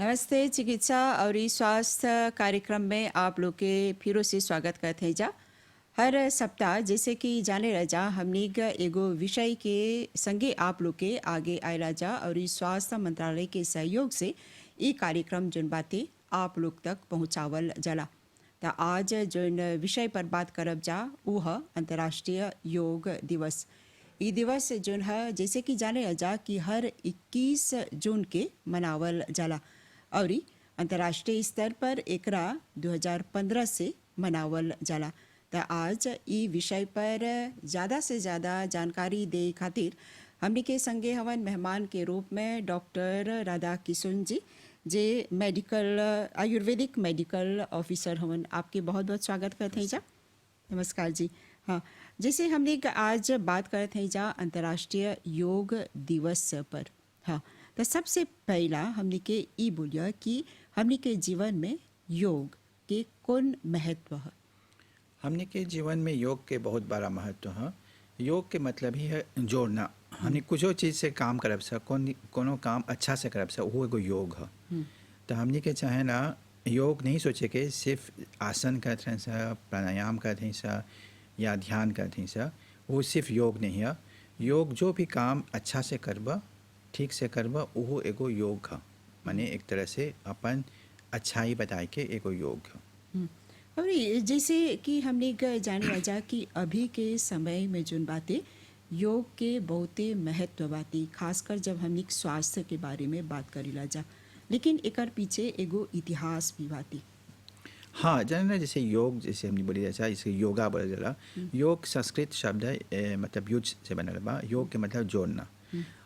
नमस्ते। चिकित्सा और ई स्वास्थ्य कार्यक्रम में आप लोग के फिर से स्वागत करते हैं जा। हर सप्ताह जैसे कि जाने रजा हमने एगो विषय के संगे आप लोग के आगे आयला जा और ई स्वास्थ्य मंत्रालय के सहयोग से ई कार्यक्रम जोन बातें आप लोग तक पहुँचावल जाला। तो आज जोन विषय पर बात करब जा ऊ ह अंतर्राष्ट्रीय योग दिवस। ई दिवस जोन है जैसे कि जाने जा कि हर 21 जून के मनावल जाला और अंतर्राष्ट्रीय स्तर पर एकरा 2015 से मनावल जाला। तो आज ई विषय पर ज़्यादा से ज़्यादा जानकारी दे खातिर हमने के संगे हवन मेहमान के रूप में डॉक्टर राधा किशुन जी जे मेडिकल आयुर्वेदिक मेडिकल ऑफिसर हवन। आपके बहुत बहुत स्वागत करते हैं जा। नमस्कार जी। हाँ, जैसे हमने आज बात करते हैं जा अंतर्राष्ट्रीय योग दिवस पर। हाँ, तो सबसे पहला हमने के ई बोलिया कि हमने के जीवन में योग के कौन महत्व है। हमने के जीवन में योग के बहुत बड़ा महत्व है। योग के मतलब ही है जोड़ना। हमने कुछ चीज़ से काम करब सा कोनो काम अच्छा से करब सा वो एगो योग है। तो हमने के चाहे ना योग नहीं सोचे के सिर्फ आसन करते हैं सा, प्राणायाम करते हैं सा या ध्यान करते हैं सा, वो सिर्फ योग नहीं है। योग जो भी काम अच्छा से करबा ठीक से करबा वो एगो योग है। माने एक तरह से अपन अच्छाई बताए के एगो योग है। और जैसे कि हमने जाने राजा कि अभी के समय में जोन बातें योग के बहुते महत्व बाती, खासकर जब हमने स्वास्थ्य के बारे में बात करीला जा, लेकिन एकर पीछे एगो इतिहास भी बाती। हाँ, जाने ना जैसे योग जैसे हमने बोली जैसा इसे योगा बोला जाला। योग संस्कृत शब्द है मतलब युज से बनल बा। योग के मतलब जोड़ना।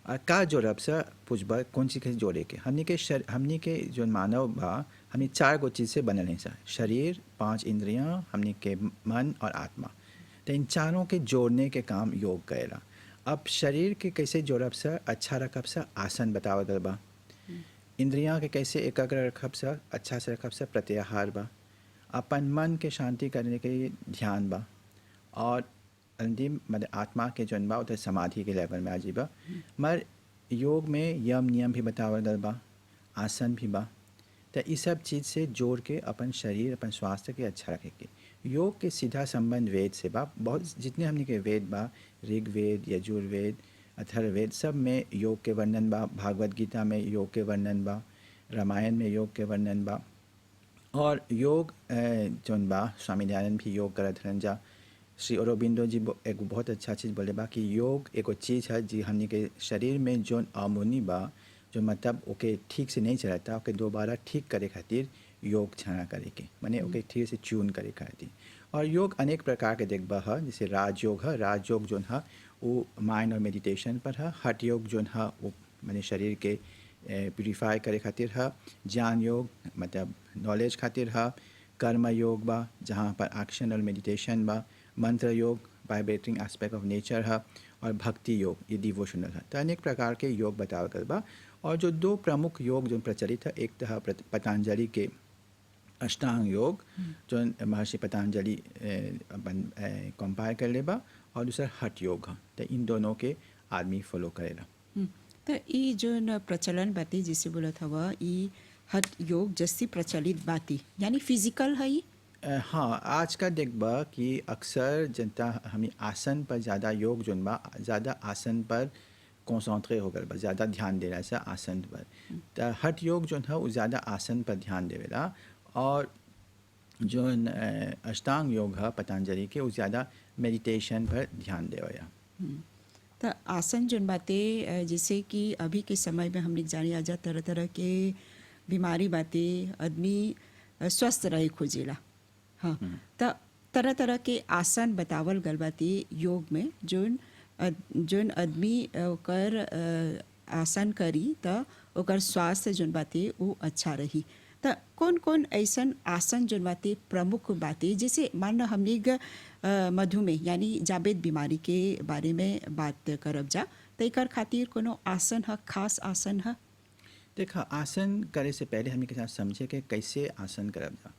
और का जोड़ब से पूछबा कौन चीज़ के जोड़े के हमनी के जो मानव बा हमनी 4 गो चीज़ से बनल हैं सा। शरीर, 5 इंद्रियां, हमनी के मन और आत्मा। तो इन चारों के जोड़ने के काम योग करेला। अब शरीर के कैसे जोड़ब से अच्छा रखब से आसन बतावल बा। इंद्रियां के कैसे एकाग्र रखब से अच्छा से रखब से प्रत्याहार बा। अपन मन के शांति करने के लिए ध्यान बा। और अंतिम मतलब आत्मा के जौन बा उधर समाधि के लेवल में आ जीबा। मगर योग में यम नियम भी बतावल गल बा, आसन भी बा। तो इस सब चीज़ से जोड़ के अपन शरीर अपन स्वास्थ्य के अच्छा रखे के। योग के सीधा संबंध वेद से बा। बहुत जितने हमने के वेद बा, ऋग्वेद, यजुर्वेद, अथर्ववेद, सब में योग के वर्णन बा। भागवत गीता में योग के वर्णन बा, रामायण में योग के वर्णन बा। और योग जौन बा स्वामी दयानंद भी योग करत रहन जा। श्री अरबिंदो जी एक बहुत अच्छा चीज़ बोले बा कि योग एगो चीज़ है जी हमने के शरीर में जौन अमोनी बा जो मतलब ओके ठीक से नहीं चलता ओके दोबारा ठीक करे खातिर योग छाना करे के माने ओके ठीक से ट्यून करे खातिर। और योग अनेक प्रकार के देखबा है। जैसे राजयोग है। राजयोग जौन है वो माइंड और मेडिटेशन पर है। हठ योग जौन है वो माने शरीर के प्यूरिफाई करे खातिर है। ज्ञान योग मतलब नॉलेज खातिर है। कर्म योग बा जहाँ पर एक्शन और मेडिटेशन बा। मंत्र योग वाइब्रेटिंग एस्पेक्ट ऑफ नेचर है। और भक्ति योग ये डिवोशनल है। तो अनेक प्रकार के योग बतावल गल बा। और जो 2 प्रमुख योग जो प्रचलित है एक तो है पतंजलि के अष्टांग योग जो महर्षि पतंजलि अपन कंपायर कर ले बा। और दूसरा हठ योग है। तो इन दोनों के आदमी फॉलो करेला। तो ई जो प्रचलन बाती जिसे बोलत हवा ई हठ योग जस्सी प्रचलित बाती यानी फिजिकल है ई। हाँ, आज का देखबा कि अक्सर जनता हमें आसन पर ज़्यादा योग जोन बा ज़्यादा आसन पर कॉन्सन्ट्रेट हो गल बा, ज़्यादा ध्यान दे रहा है आसन पर। तो हठ योग जोन है वो ज़्यादा आसन पर ध्यान देवेला। और जो अष्टांग योग है पतंजलि के वो ज़्यादा मेडिटेशन पर ध्यान देवेला। तो आसन जोन बातें जैसे कि अभी के समय में हमने जानी आजा तरह तरह के बीमारी बातें आदमी स्वस्थ रहे खोजेला। हाँ, तो तरह तरह के आसन बतावल गल बाती योग में जोन आदमी ओकर आसन करी तो ओकर स्वास्थ्य जोन बातें वो अच्छा रही। तो कौन कौन ऐसन आसन जोन बातें प्रमुख बातें जैसे मान हमने मधुमेह यानी जावेद बीमारी के बारे में बात करब जा तो एकर खातिर कोनो आसन है, खास आसन है। देखा आसन करे से पहले हमें के साथ समझे कि कैसे आसन करब जा।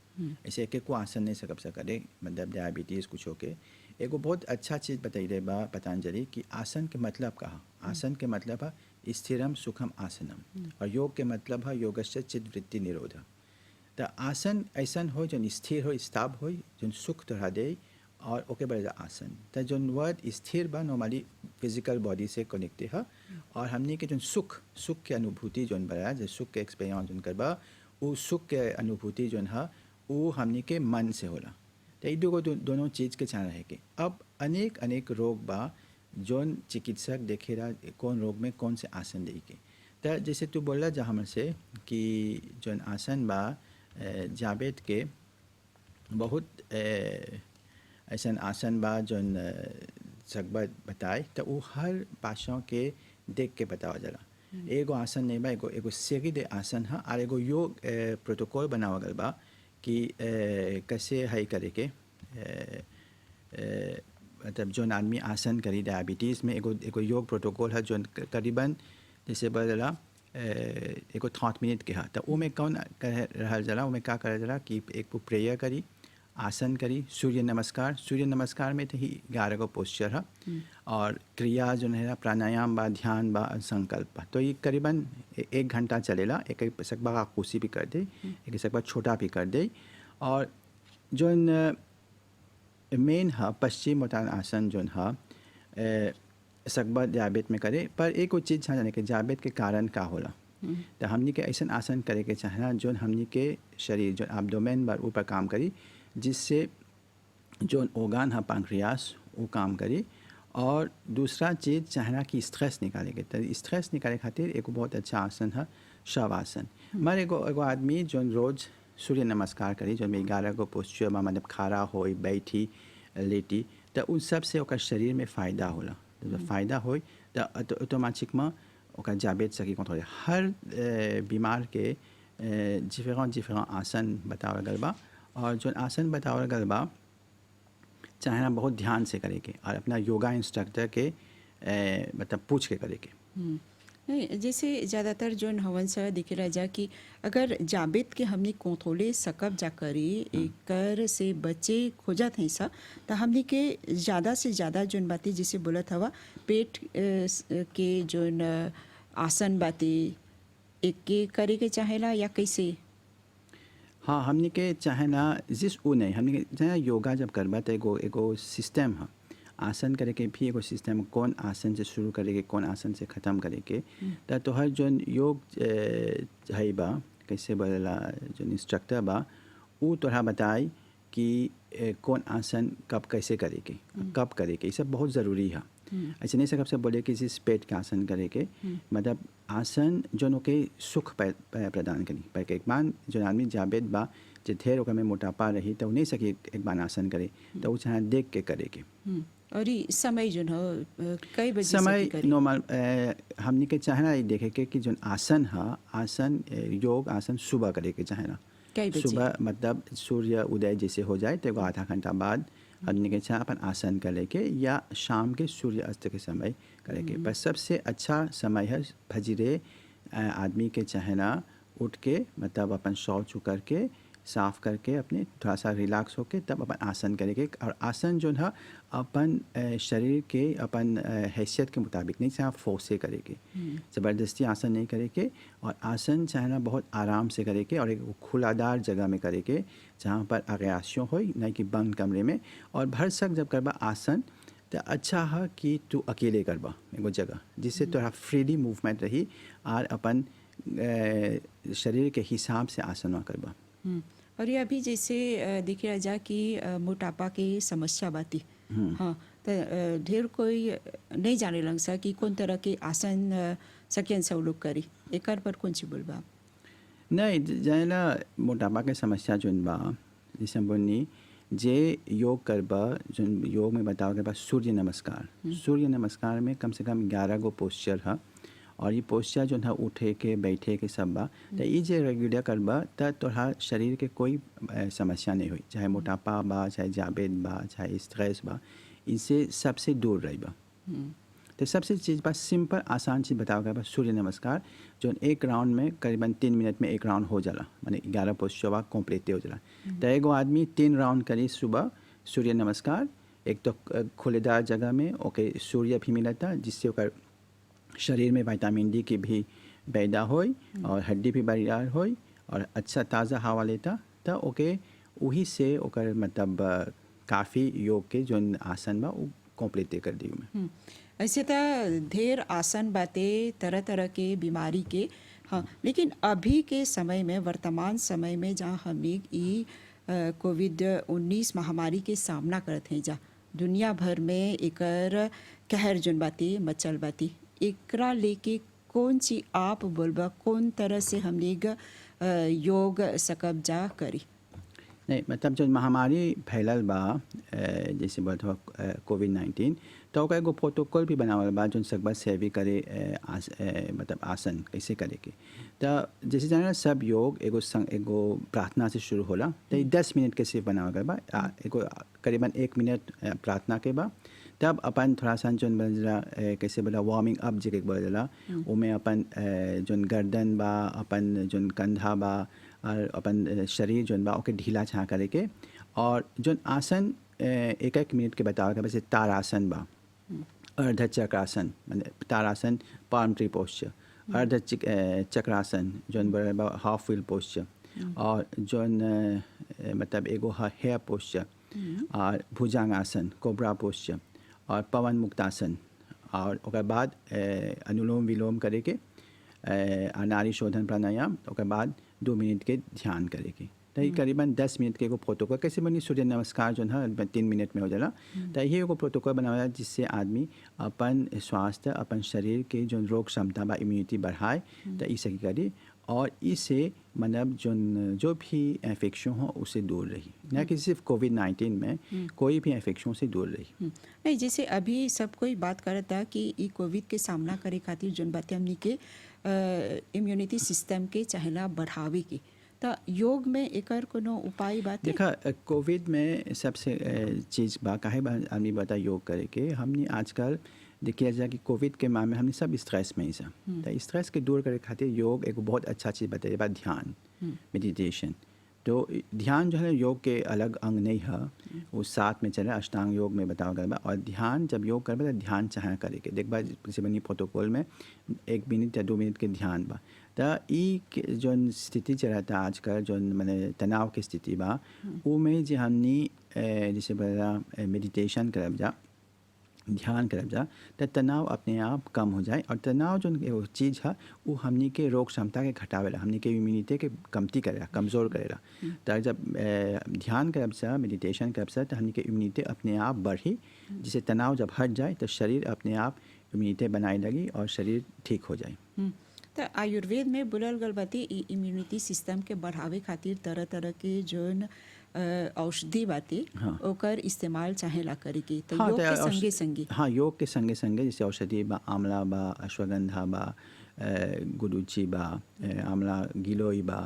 ऐसे एक को आसन नहीं सकब सा करे मतलब डायबिटीज़ कुछ होके। एगो बहुत अच्छा चीज़ बताई बा पतंजलि कि आसन के मतलब कहा। आसन के मतलब है स्थिरम सुखम आसनम। और योग के मतलब है योगस्य चित्तवृत्ति निरोध। तो आसन ऐसा हो जो स्थिर हो, स्ताब हो, जो सुख तोड़ा दे, और ओके बड़े आसन। तो जो वर्ड स्थिर बा नॉर्मली फिजिकल बॉडी से कनेक्टेड है, और हमने के जो सुख के अनुभूति जो बड़ा, जो सुख के एक्सपीरियंस जो करबा, वो सुख के अनुभूति जो है वो हमने के मन से होला। तो ये दोनों चीज़ के चाह रहे के। अब अनेक रोग बा जोन चिकित्सक देखे रहा कौन रोग में कौन से आसन दे के। तो जैसे तू बोल रहा जहाँ से कि जोन आसन बा जावेद के बहुत ऐसा आसन बा जोन सकबा बताए, तो वो हर पासों के देख के बतावा जला। एगो आसन नहीं बा, एगो सीधे आसन है, और एगो योग प्रोटोकॉल बनावा गल बा कि कैसे है करे के। मतलब जोन आदमी आसन करी डायबिटीज़ में एगो योग प्रोटोकॉल है जो करीबन जैसे बदला एगो 30 मिनट के है। तो वो में कौन कह रहा जला, वो में क्या कर जला कि एक प्रेयर करी, आसन करी, सूर्य नमस्कार में तो ही 11 गो पोस्चर है, और क्रिया जो है प्राणायाम बा, ध्यान बा, संकल्प बा। तो ये करीबन 1 घंटा चलेला। एक सकबा कुर्सी भी कर दे, एक सकबा छोटा भी कर दे। और जो मेन है पश्चिम आसन जो है सकबा जावेद में करे। पर एक वो चीज़ जाने के जावेद के कारण का होला। तो हमनी के ऐसा आसन करे के चाहना जो हमनी के शरीर जो एब्डोमेन बार ऊपर काम करी, जिससे जो ओगान है पैंक्रियास वो काम करी। और दूसरा चीज़ चाहना कि स्ट्रेस निकाले के। तो स्ट्रेस निकाले खातिर एक बहुत अच्छा आसन है शवासन। मगर एगो आदमी जो रोज़ सूर्य नमस्कार करी, जो में 11 गो पोस्चर में मतलब खड़ा हो, बैठी, लेटी, तो उन सब से ओकर शरीर में फ़ायदा होला। तो फ़ायदा हो तो ऑटोमेटिक में ओकर जावेद सकी कंट्रोल। हर बीमार के डिफरेंट आसन बतावल गल बा, और जो आसन बतावल गल बा चाहे बहुत ध्यान से करे के, और अपना योगा इंस्ट्रक्टर के मतलब पूछ के करे के। नहीं, जैसे ज़्यादातर जो हवन सा दिखे रह जा कि अगर जावेद के हमने कंट्रोले सकब जा करी एकर से बचे खोजत हैं सा, तो हमने के ज़्यादा से ज़्यादा जोन बातें जिसे बोलत हवा पेट के जोन आसन बातें एक के करे के चाहेला या कैसे। हाँ, हमने के चाहे ना जिस वो नहीं, हमने के चाहे योगा जब करबा तो एगो सिस्टम है आसन करे के भी एगो सिस्टम, कौन आसन से शुरू करे के कौन आसन से ख़त्म करे के। तो हर जो योग है बा कैसे बोला जो इंस्ट्रक्टर बा वो तोरा बताए कि कौन आसन कब कैसे करे के, कब करे के, ये सब बहुत ज़रूरी है। ऐसे नहीं सकब से बोले कि जिस पेट का आसन करे के, मतलब आसन जो के सुख प्रदान करी। पर एक बार जो आदमी जावेद बा जो ढेर ओकर में मोटापा रही तो नहीं सके एक बार आसन करे, तो वो चाहे देख के करे के। और ये समय जो है कई बजे समय नॉर्मल हमने के चाहना ये देखे के कि जो आसन है, आसन योग आसन सुबह करे के चाहना। सुबह मतलब सूर्य उदय जैसे हो जाए तो आधा घंटा बाद हमने के चाह अपन आसन करे के, या शाम के सूर्य अस्त के समय करे के। पर सबसे अच्छा समय है फजरे आदमी के चाहना उठ के मतलब अपन शौच करके साफ़ करके अपने थोड़ा सा रिलैक्स होके तब अपन आसन करेंगे। और आसन जो है अपन शरीर के अपन हैसियत के मुताबिक नहीं चाहे फोर्से करेंगे, ज़बरदस्ती आसन नहीं करेंगे। और आसन चाहना बहुत आराम से करेंगे और एक खुलादार जगह में करेंगे जहाँ पर अग्यासियों हो, नहीं कि बंद कमरे में। और भर सक जब करबा आसन तो अच्छा है कि तू अकेले करबा एगो जगह, जिससे थोड़ा फ्रीली मूवमेंट रही और अपन शरीर के हिसाब से आसन करबा। और ये अभी जैसे देखिए जा कि मोटापा की समस्या बाती, हाँ, तो ढेर कोई नहीं जाने लग सा कि कौन तरह के आसन सकें सब लोग करी, एक पर कौन सी बोलबा नहीं जाने ना मोटापा के समस्या जोन बा जैसे बोलनी जे योग करबा जो योग में बताओ के पास सूर्य नमस्कार में कम से कम 11 गो पोस्चर है। और ये पोस्चर जो है उठे के बैठे के सब बा, तो ये जे रेगुलर करबा तो तोहरा शरीर के कोई समस्या नहीं हुई, चाहे मोटापा बा, चाहे जावेद बा, चाहे स्ट्रेस बा, इससे सबसे दूर रही बा। तो सबसे चीज़ बस सिंपल आसान चीज़ बताओ के बस सूर्य नमस्कार जो एक राउंड में करीबन 3 मिनट में एक राउंड हो जाला, माने 11 पोस्चर बा कम्प्लीट हो जाला। तो एगो आदमी 3 राउंड करी सुबह सूर्य नमस्कार, एक तो खुलेदार जगह में ओके सूर्य भी मिलता जिससे ओकर शरीर में विटामिन डी की भी पैदा होई और हड्डी भी बरियार होई और अच्छा ताज़ा हवा लेता तो ओके वही से ओकर मतलब काफ़ी योग के जो आसन बा वो कंप्लीट कर दी मैं। ऐसे तो ढेर आसन बातें तरह तरह के बीमारी के। हाँ, लेकिन अभी के समय में, वर्तमान समय में जहाँ हमने ई कोविड-19 महामारी के सामना करत हैं, जा दुनिया भर में एकर कहर जोन बाती मचल बाती, एकरा लेके कौन सी आप बोलबा कौन तरह से हमने योग सकब जा करी? नहीं मतलब जो महामारी फैलल बा जैसे बोलत हुआ कोविड-19 तो ओकर एगो प्रोटोकॉल भी बनावल बा जोन सकबा सेवी करे मतलब आसन कैसे करे के। तो जैसे जाना सब योग एगो प्रार्थना से शुरू होला तो 10 मिनट के सिर्फ बनावल गल बा। एगो करीबन 1 मिनट प्रार्थना के बा तब अपन थोड़ा सा जोन बजला कैसे बोला वार्मिंग अप जे बोला उमें अपन जोन गर्दन बा अपन जोन कंधा बा और अपन शरीर जोन बा ओके ढीला छा करे के और जोन आसन एक एक मिनट के बतावे के वैसे तारासन बा, अर्ध चक्रासन मतलब तारासन पाल्म ट्री पोस्चर, अर्ध चक्रासन जोन बा हाफ व्हील पोस्चर और जोन मतलब एगो हेयर पोस्चर और भुजंगासन कोबरा पोस्चर और पवन मुक्तासन और ओकर बाद अनुलोम विलोम करे के नाड़ी शोधन प्राणायाम ओकर बाद 2 मिनट के ध्यान करे के। तो ये करीबन 10 मिनट के एगो प्रोटोकॉल कैसे बनी सूर्य नमस्कार जो है 3 मिनट में हो जाला। तो ये एगो प्रोटोकॉल बनाया जिससे आदमी अपन स्वास्थ्य अपन शरीर के जो रोग क्षमता बा इम्यूनिटी बढ़ाए तो इसे करी और इससे मतलब जो भी इन्फेक्शन हो उससे दूर रही, ना कि सिर्फ कोविड-19 में कोई भी इन्फेक्शन से दूर रही। नहीं, जैसे अभी सब कोई बात करता कि ई कोविड के सामना करे खातिर जोन बातें हमनी के इम्यूनिटी सिस्टम के चाहेला बढ़ावे के, तो योग में एकर कोनो उपाय बात देखा कोविड में सबसे चीज़ बा काहे बा आदमी बता योग करे के हमने आजकल देखिए जाए कि कोविड के मामले में हमने सब स्ट्रेस में ही सब तो स्ट्रेस के दूर करे खातिर योग एक बहुत अच्छा चीज़ बताइए बात ध्यान मेडिटेशन। तो ध्यान जो है योग के अलग अंग नहीं है, वो साथ में चले अष्टांग योग में बताया गया और ध्यान जब योग करबे तो ध्यान चाहे करे के देख बा जैसे बनी प्रोटोकॉल में 1 मिनट या 2 मिनट के ध्यान बा। तो ई जो स्थिति चलता आजकल जो मैंने तनाव की स्थिति बा वो में जो हमने जैसे बोला मेडिटेशन करब जा ध्यान करब जा तो तनाव अपने आप कम हो जाए और तनाव जो चीज़ है वो हमनी के रोग क्षमता के घटावेला, हमनी के इम्यूनिटी के कमती करेला कमज़ोर करेला। तो जब ध्यान करब जा मेडिटेशन करब जा तो हमनी के इम्यूनिटी अपने आप बढ़ी, जिससे तनाव जब हट जाए तो शरीर अपने आप इम्यूनिटी बनाए लगी और शरीर ठीक हो जाए। तो आयुर्वेद में बोलल गल बाती इम्यूनिटी सिस्टम के बढ़ावे खातिर तरह तरह के जोन औषधि बाती ओकर इस्तेमाल चाहेला करे के। तो योग के संगे संगे योग के संगे संगे जैसे औषधि बा आंवला बा अश्वगंधा बा गुडुचि बा आंवला गिलोय बा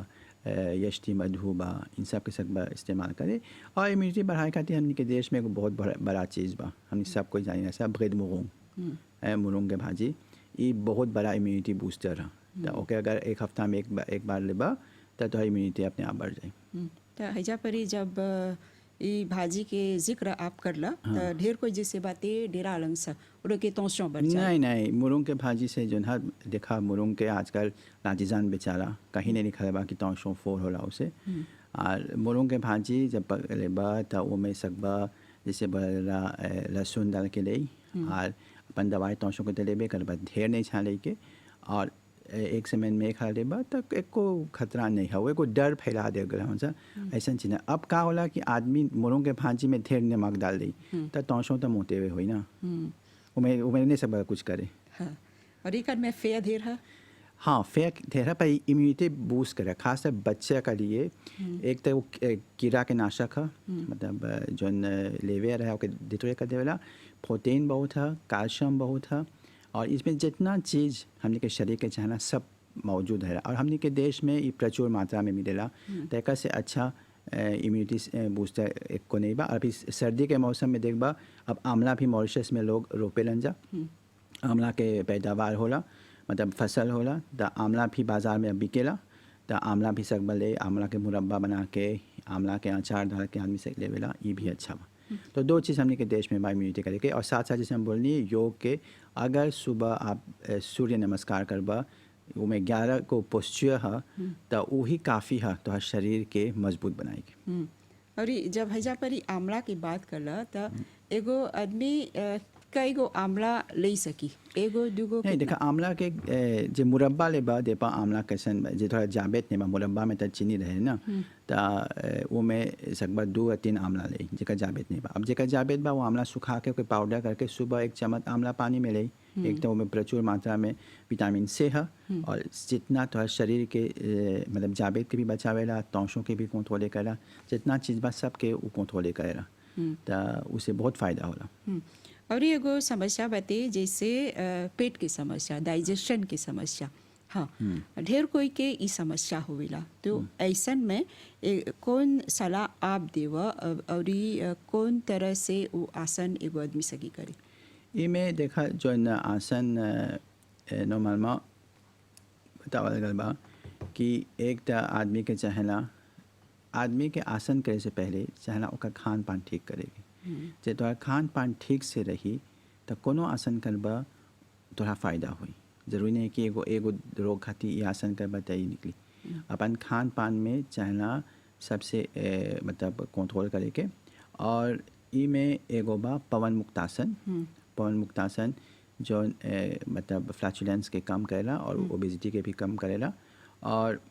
यष्टि मधु बा इन सब के सब इस्तेमाल करे और इम्यूनिटी बढ़ाए खातिर हमने के देश में एगो बहुत बड़ा चीज़ बा हमने सब कोई जानी सब ब्रेड मुरुंग के भाजी ये बहुत बड़ा इम्यूनिटी बूस्टर है। तो ओके अगर एक हफ्ता में एक बार लेबा तो इम्यूनिटी अपने आप बढ़ जाए। तो हैजा परी जब ई भाजी के जिक्र आप करला तो ढेर कोई जैसे बातें डेरा अलंग सा उड़ के तोसों बढ़ जाए। नहीं मुरुंग के भाजी से जो है देखा मुरुंग के आजकल नाजीजान बेचारा कहीं नहीं लिखा बा कि तोसों 4 होला उसे और मुरुंग के भाजी जब लेबा तो वो में सकबा जैसे बोला लहसुन डाल के ले और अपन दवाई तोसों के तलेबे कर बाद ढेर नहीं छाले के और एक समय में खा लेबा तक एक को खतरा नहीं है, वो एक डर फैला दे गया ऐसा चीज़। अब का होला कि आदमी मुरुंग के भाजी में ढेर नमक डाल दी तो तोसों तो मोटे हुए हुई ना उमें नहीं सब कुछ करे। हाँ, और एक में फेयर ढेर है। हाँ फेयर ढेर है पर इम्यूनिटी बूस्ट करे खास बच्चे के लिए। एक तो वो कीड़ा के नाशक है मतलब जो लेवेयर है ओके डिटोए कर देवेला, प्रोटीन बहुत है, कैल्शियम बहुत है और इसमें जितना चीज़ हमने के शरीर के चाहना सब मौजूद है और हमने के देश में ये प्रचुर मात्रा में मिलेला। तो एक से अच्छा इम्यूनिटी बूस्टर एक को नहीं बा। अभी सर्दी के मौसम में देखबा अब आंवला भी मॉरिशस में लोग रोपे लन जा, आंवला के पैदावार होला मतलब फसल होला तो आंवला भी बाज़ार में अब बिकेला। तो आंवला भी सकबा ले आंवला के मुरब्बा बना के आंवला के अचार डाल के आदमी से लेवेला, ये भी अच्छा बा। तो दो चीज़ हमने के देश में इम्यूनिटी करे के, और साथ साथ जैसे हम बोलनी योग के अगर सुबह आप सूर्य नमस्कार करबा वो में 11 को पोस्चर है तो वही काफ़ी है तो शरीर के मजबूत बनाएगी। और जब हैजा पर आंवला की बात करला तो एगो आदमी कई गो आंवला ले सकी, एगो दूगो नहीं देखा आंवला के जे मुरब्बा ले बा देपा आंवला कैसन जे थोड़ा जाबेत ने बा मुरब्बा में तो चीनी रहे ना तो वो में सकबा 2 या 3 आंवला ले जेका जाबेत नहीं बा। अब जेका जाबेत बा वो आंवला सुखा के कोई पाउडर करके सुबह 1 चम्मच आंवला पानी में ले, एक तो में प्रचुर मात्रा में विटामिन से है और जितना तो शरीर के मतलब जाबेत के भी बचावेला, तौशों के भी कंट्रोल करेला, जितना चीज़ बा सब के वो कंट्रोल करेला तो उससे बहुत फ़ायदा होला। और एगो समस्या बते जैसे पेट की समस्या, डाइजेशन की समस्या, हाँ ढेर कोई के ई समस्या होवेला, तो ऐसन में कौन सलाह आप देव और कौन तरह से वो आसन एगो आदमी सकी करे? ये में देखा जो न आसन नॉर्मल में बतावल गल बा कि एक तो आदमी के चाहेला आदमी के आसन करे से पहले चाहेला ओकर खान पान ठीक करेगी। जे तोहर खान पान ठीक से रही तो कोनो आसन करबा तोहरा फ़ायदा हुई। जरूरी नहीं कि एगो रोग खातिर ये आसन करबा तई निकली। अपन खान पान में चाहेला सबसे मतलब कंट्रोल करे के, और ई में एगो बा पवन मुक्तासन। पवन मुक्तासन जो मतलब फ्लैचुलेंस के कम करेला और ओबेसिटी के भी कम करेला, और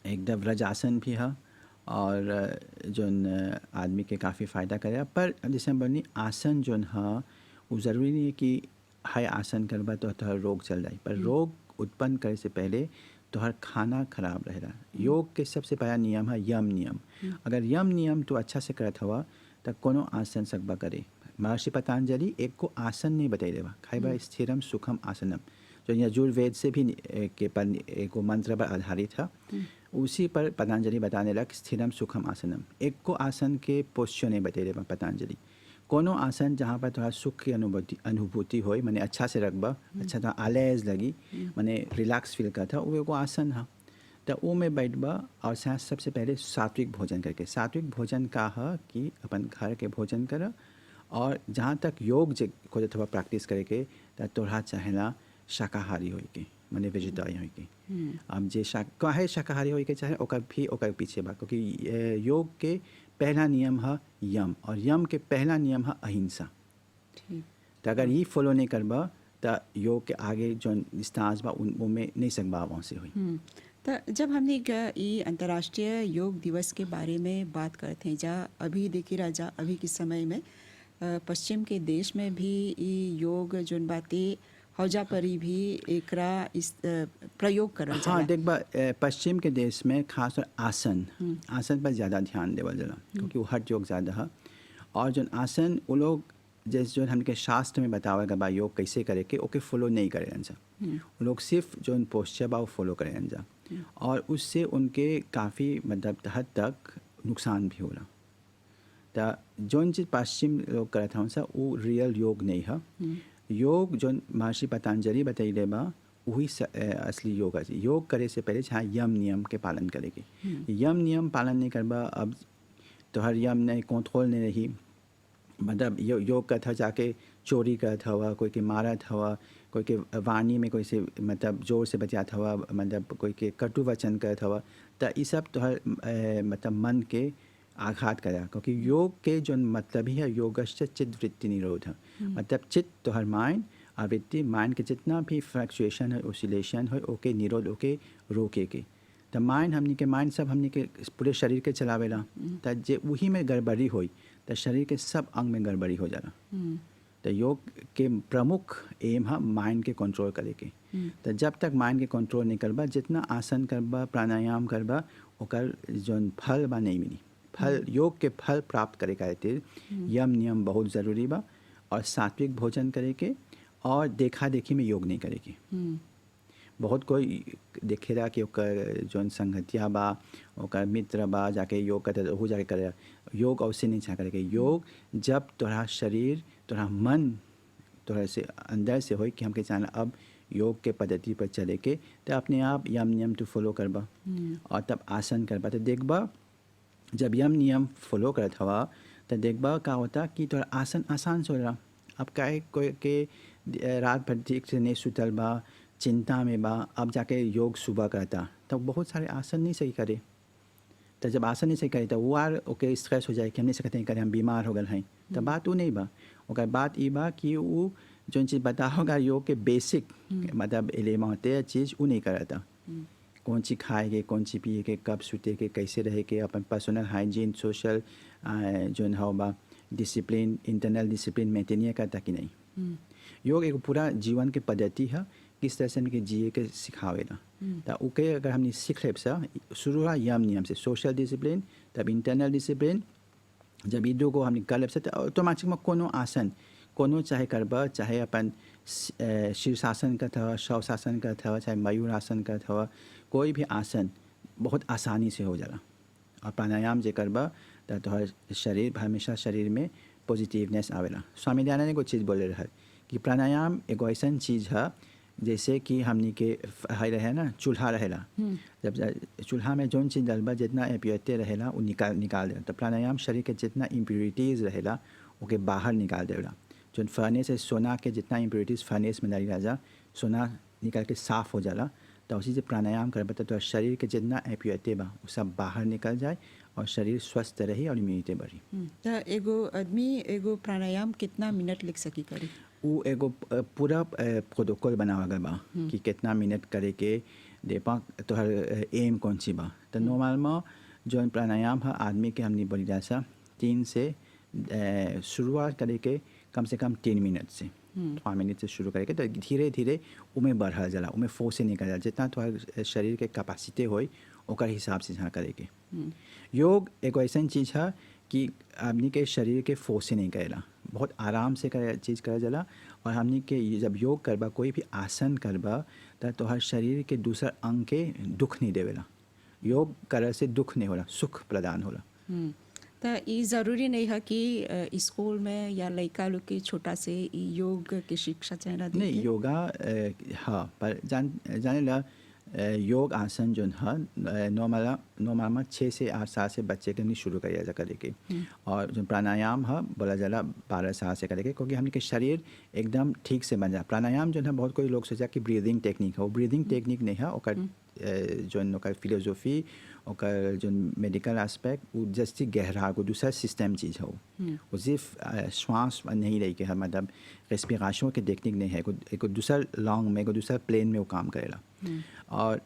एकदम व्रजासन भी है और जोन आदमी के काफ़ी फ़ायदा करेगा। पर जैसे हम बोलनी आसन जोन है वो ज़रूरी नहीं है कि हाई आसन करबा तो तोहर रोग चल जाए, पर रोग उत्पन्न करे से पहले तोहर खाना खराब रहेला। योग के सबसे पहला नियम है यम नियम। अगर यम नियम तो अच्छा से करत हवा तो कोनो आसन सकबा करे। महर्षि पतंजलि एक को आसन नहीं बताई देवा, खाइबा स्थिरम सुखम आसनम, जो यजुर्वेद से भी के पर एक मंत्र पर आधारित था, उसी पर पतंजलि बताने लग स्थिरम सुखम आसनम। एक को आसन के पोस्चर नहीं बताई देवा पतंजलि। कोनो आसन जहाँ पर थोड़ा सुख की अनुभूति हो, मैंने अच्छा से रखबा, अच्छा थोड़ा आलयज लगी, मैंने रिलैक्स फील करता, वो एगो आसन है तो वो में बैठबा। और सबसे पहले सात्विक भोजन करके, सात्विक भोजन का है कि अपन घर के भोजन कर, और जहाँ तक योग को जो थोड़ा प्रैक्टिस करके तो तोड़ा चाहेला शाकाहारी हो के, मैंने वेजिटेरियन हो के। अब जे काहे शाकाहारी हो के चाहे ओकर भी ओकर पीछे बा, क्योंकि योग के पहला नियम है यम, और यम के पहला नियम है अहिंसा। तो अगर ये फॉलो नहीं करबा तो योग के आगे जो स्टांस बा उनमें नहीं सकबा वहाँ से हुई। तो जब हमने ये अंतर्राष्ट्रीय योग दिवस के बारे में बात करते हैं, जा अभी देखी राजा अभी के समय में पश्चिम के देश में भी ये योग जोन बातें हौजा परी भी एकरा इस प्रयोग करल जाला। हाँ देख बा पश्चिम के देश में खास तौर आसन पर ज़्यादा ध्यान देवल जाला, क्योंकि वो हठ योग ज़्यादा है। और जो आसन वो लोग जैसे जो हमके शास्त्र में बतावा गया बा योग कैसे करे के ओके फॉलो नहीं करें जा, वो लोग सिर्फ जो पोस्चर बा वो फॉलो करें जा, और उससे उनके काफ़ी मतलब हद तक नुकसान भी होला। तो जो चीज़ पश्चिम लोग करत हन सा वो रियल योग नहीं है। योग जो महर्षि पतंजलि बताइले बा वही असली योग है। योग करे से पहले जहाँ यम नियम के पालन करेगी, यम नियम पालन नहीं करबा, अब तो हर यम नहीं कंट्रोल नहीं रही, मतलब योग करत जाके चोरी करत हवा, कोई के मारत हवा, कोई के वाणी में कोई से मतलब जोर से बजात हवा, मतलब कोई के कटु वचन करत हवा, तो ये सब तो हर मतलब मन के आघात करा। क्योंकि योग के जो मतलब ही है योगश्च चित्त वृत्ति निरोध, मतलब चित्त तो हर माइंड और वृत्ति माइंड के जितना भी फ्लक्चुएशन है ओसिलेशन है ओके निरोध ओके रोके के। तो माइंड हमने के माइंड सब हमने के पूरे शरीर के चलावेला, तो जे वही में गड़बड़ी हुई तो शरीर के सब अंग में गड़बड़ी हो जाला। तो योग के प्रमुख एम है माइंड के कंट्रोल करे के। तो जब तक माइंड के कंट्रोल नहीं करबा, जितना आसन करबा प्राणायाम करबा ओकर जो फल बा नहीं मिली। फल योग के फल प्राप्त करे खातिर यम नियम बहुत ज़रूरी बा, और सात्विक भोजन करे के, और देखा देखी में योग नहीं करे के। बहुत कोई देखेला कि ओकर जौन संगतिया बा ओकर मित्र बा जाके योग करते हो जाके करे, योग अवश्य नहीं चाह करे के। योग जब तोरा शरीर तोरा मन तोरा से अंदर से हो कि हमके चाहना अब योग के पद्धति पर चले के, तो अपने आप यम नियम तो फॉलो करबा और तब आसन करबा। तो देखबा जब यम नियम फॉलो करत हवा तो देखबा का होता कि तोरा आसन आसान से होला। अब काहे कोई के रात भर ठीक से नहीं सुतल बा, चिंता में बा, अब जाके योग सुबह करता तो बहुत सारे आसन नहीं सही करे। तो जब आसन नहीं सही करे तो वो आर ओके स्ट्रेस हो जाए कि हम नहीं सकते हैं करे, हम बीमार हो गए हैं। तो बात वो नहीं बा, ओकर बात ये बा कि वो जो चीज़ बता होगा योग के बेसिक मतलब एलिमेंटे चीज़ वो नहीं करता। कौन चीज़ खाएगे, कौन चीज़ पिएगे, कब सुतेगे, कैसे रहेगे, अपन पर्सनल हाइजीन, सोशल जो हो बा डिसिप्लिन, इंटरनल डिसिप्लिन मेंटेन करता कि नहीं। योग एक पूरा जीवन के पद्धति है, किस तरह से हमके जिए के सिखावेला। तो ओके अगर हमने सीख लेब सा शुरू यम नियम से सोशल डिसिप्लिन, तब इंटरनल डिसिप्लिन, जब ये दो को हमने कर लेब सा तो ऑटोमेटिक में कोनो आसन कोनो चाहे करबा, चाहे अपन शीर्षासन का था, शवासन का था, चाहे मयूर आसन का था, कोई भी आसन बहुत आसानी से हो जाला। और प्राणायाम जे करबा तो तोहर शरीर हमेशा शरीर में पॉजिटिवनेस आवेला। स्वामी दयानंद ने कुछ चीज़ बोले रहा कि प्राणायाम एगो ऐसा चीज़ है जैसे कि हमनी के है रहे ना चूल्हा रहेला, जब चूल्हा में जौन चीज़ डलबा जितना इम्प्योरिटी रहेला वो निकाल देला। तो प्राणायाम शरीर के जितना इम्प्योरिटीज़ रहेला ओके बाहर निकाल देला। जो फर्नेस है सोना के जितना इम्प्योरिटीज़ फर्नेस में डाली राजा सोना निकाल के साफ़ हो जाला। तो उसी से प्राणायाम कर बता तो शरीर के जितना इम्प्योरिटी बा वो सब बाहर निकल जाए और शरीर स्वस्थ रही और इम्यूनिटी बढ़ी। तो एगो आदमी एगो प्राणायाम कितना मिनट लिख सकी करी? वो एगो पूरा प्रोटोकॉल बनावा गया बा कि कितना मिनट करे के देपा तो हर एम कौन सी बा। तो नॉर्मल में जो प्राणायाम है आदमी के हमने बोली जैसा 3 से शुरुआत करे के कम से कम 3 मिनट से 5 मिनट से शुरू करके तो धीरे धीरे उमें बढ़ल जाला, उमें फोर्स से निकल जाला। जितना तुम्हारे शरीर के कैपेसिटी होई ओकर हिसाब से जहाँ करे के। योग एक ऐसा चीज़ है कि आदमी के शरीर के फोर्स से नहीं करेला, बहुत आराम से चीज़ करे जाला। और हमनी के जब योग करबा कोई भी आसन करबा तो हर शरीर के दूसर अंग के दुख नहीं देवेला। योग करे से दुख नहीं होला, सुख प्रदान होला। तो ये ज़रूरी नहीं है कि स्कूल में या लड़का लोग के छोटा से योग की शिक्षा चाहिए नहीं योगा हाँ पर जाने ला योग आसन जो है नॉर्मल में 6 से 8 साल से बच्चे के नहीं शुरू करिए करे के। और जो प्राणायाम है बोला जाला 12 साल से करे के, क्योंकि हमने के शरीर एकदम ठीक से बन जाए। प्राणायाम जो है बहुत कोई लोग सोचा कि ब्रीदिंग टेक्निक है, वो ब्रीदिंग टेक्निक नहीं है। ओकर जो फिलोसॉफी और जो मेडिकल एस्पेक्ट वो जैसे गहरा को दूसरा सिस्टम चीज़ है। वो सिर्फ श्वास नहीं रही के मतलब रेस्पिरेशन के टेक्निक नहीं है, एक दूसरा लॉन्ग में एक दूसरा प्लेन में वो काम करेला। और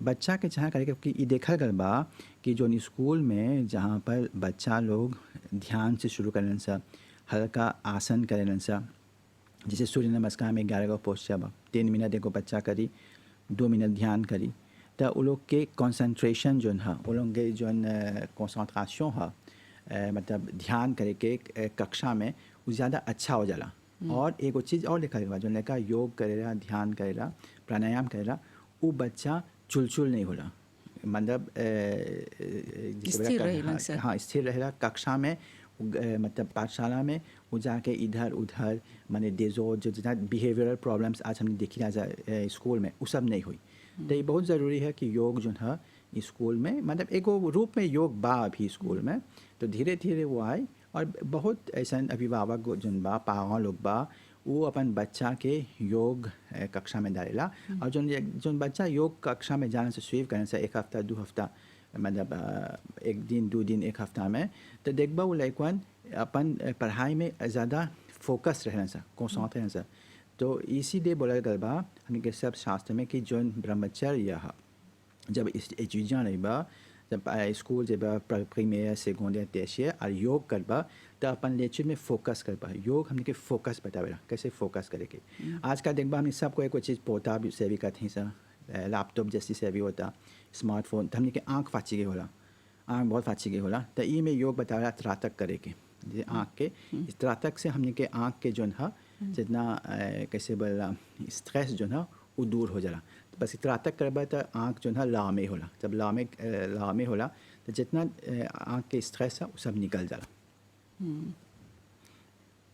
बच्चा के जहाँ करे क्योंकि ये देखा गया बा कि जो स्कूल में जहाँ पर बच्चा लोग ध्यान से शुरू करें सा हल्का आसन करें सा, जैसे सूर्य नमस्कार में 11 गो पोस्चर बा, 3 मिनट एगो बच्चा करी, 2 मिनट ध्यान करी तो वो लोग के कंसंट्रेशन जो है वो लोग के जो कंसंट्रेशन है मतलब ध्यान करे के कक्षा में वो ज़्यादा अच्छा हो जाला। और एक चीज़ और देखा गया जो लड़का योग करेला, ध्यान करेला, प्राणायाम करेला, वो बच्चा चुलचुल नहीं होला, मतलब हाँ स्थिर रहेला कक्षा में। मतलब पाठशाला में वो जाके इधर उधर माने जो जितना बिहेवियरल प्रॉब्लम्स आज हमने देखी जाए स्कूल में वो सब नहीं हुई। तो ये बहुत ज़रूरी है कि योग जो है स्कूल में मतलब एक रूप में योग बा अभी स्कूल में, तो धीरे धीरे वो आए। और बहुत ऐसा अभिभावक जो बा पावा लोग बा वो अपन बच्चा के योग कक्षा में डालेला। और जो बच्चा योग कक्षा में जाने से स्वीप करने से 1 हफ्ता 2 हफ्ता मतलब 1 दिन 2 दिन 1 हफ्ता में तो देखबा वो लड़कन अपन पढ़ाई में ज़्यादा फोकस रहने से कॉन्संट्रेट रहने से। तो इसीलिए बोला गया बा हमके सब शास्त्र में कि जो ब्रह्मचर्य है जब एजुजियाँ रही बा जब स्कूल जब प्रीमियर सेकेंडरी टर्शियर और योग करबा तो अपन लेक्चर में फोकस करबा। योग हमने के फोकस बतावेला कैसे फोकस करे के। आज का देखबा हमने सबको एक चीज़ पोता भी सेवी करते हैं लैपटॉप जैसी सेवी होता, स्मार्टफोन, तो हमने के आँख फाची गई होला, आँख बहुत फाची गई होला। तो ये में योग बतावेला त्राटक करे के, जैसे आँख के इस त्राटक से हमने के आँख के जो है जितना कैसे बोला स्ट्रेस जो है वो दूर हो जाला। तो बस त्राटक करबा तो आँख जो है लामे होला, जब लामे होला तो जितना आँख के स्ट्रेस है वो सब निकल जाला।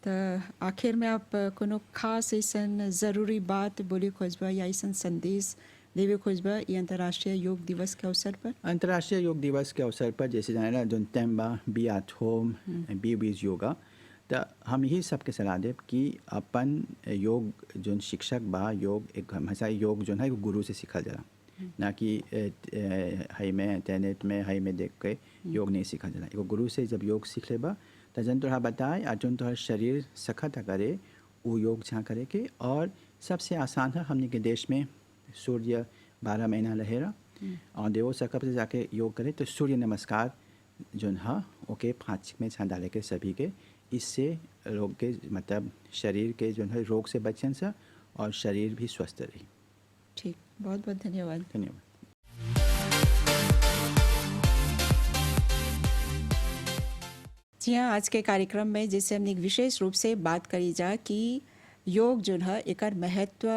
तो आखिर में आप कोनो खास ऐसा ज़रूरी बात बोली खोजबा या ऐसा संदेश देवे खोजबा ये अंतर्राष्ट्रीय योग दिवस के अवसर पर। अंतर्राष्ट्रीय योग दिवस के अवसर पर जैसे जाने ना जो टेम्बा be at home be with yoga, तो हम यही सबके सलाह देव कि अपन योग जो शिक्षक बा योग एक हमेशा योग जो है गुरु से सीखल जाला, ना कि हाई में इंटरनेट में हाई में देख के योग नहीं सीखल जाला। एगो गुरु से जब योग सीख लेबा तो जन तोहरा बताए और जन तोहर शरीर सखत करे वो योग छा करे के। और सबसे आसान है हमने के देश में सूर्य 12 महीना रहेला और देवो सकप से जाके योग करे तो सूर्य नमस्कार जो है ओके 5 में छा डाले के सभी के, इससे रोग के मतलब शरीर के जो है रोग से बचन से और शरीर भी स्वस्थ रही। ठीक, बहुत बहुत धन्यवाद। धन्यवाद। जी हाँ, आज के कार्यक्रम में जैसे हमने एक विशेष रूप से बात करी जा कि योग जो है एक महत्व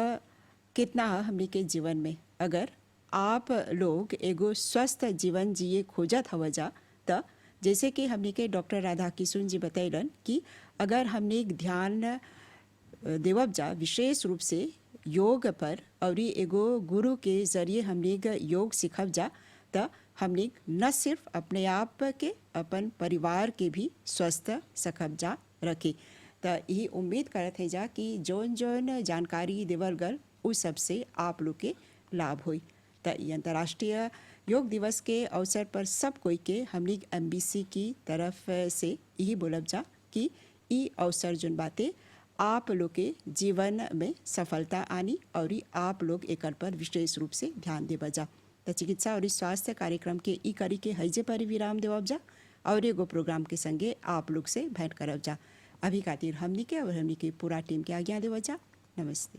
कितना है हमने के जीवन में। अगर आप लोग एगो स्वस्थ जीवन जिए खोजत हव जा त जैसे कि हमने के डॉक्टर राधा किशुन जी बतैलन कि अगर हमने ध्यान देवब जा विशेष रूप से योग पर और एगो गुरु के जरिए हमने योग सीखब जा त हमने न सिर्फ अपने आप के अपन परिवार के भी स्वस्थ सकब जा रखे। तो यही उम्मीद करत है जा कि जौन जौन जानकारी देवल गल उस सब से आप लोग के लाभ हुई। तो ये अंतर्राष्ट्रीय योग दिवस के अवसर पर सब कोई के हमने MBC की तरफ से यही बोलब जा कि ई अवसर जोन बातें आप लोग के जीवन में सफलता आनी और आप लोग एक पर विशेष रूप से ध्यान देव जा। तो चिकित्सा और स्वास्थ्य कार्यक्रम के ई करी के हईजे पर विराम देवब जा और एगो प्रोग्राम के संगे आप लोग से भेंट करब जा। अभी खातिर हमनी के और हमनी के पूरा टीम के आज्ञा देव जा। नमस्ते।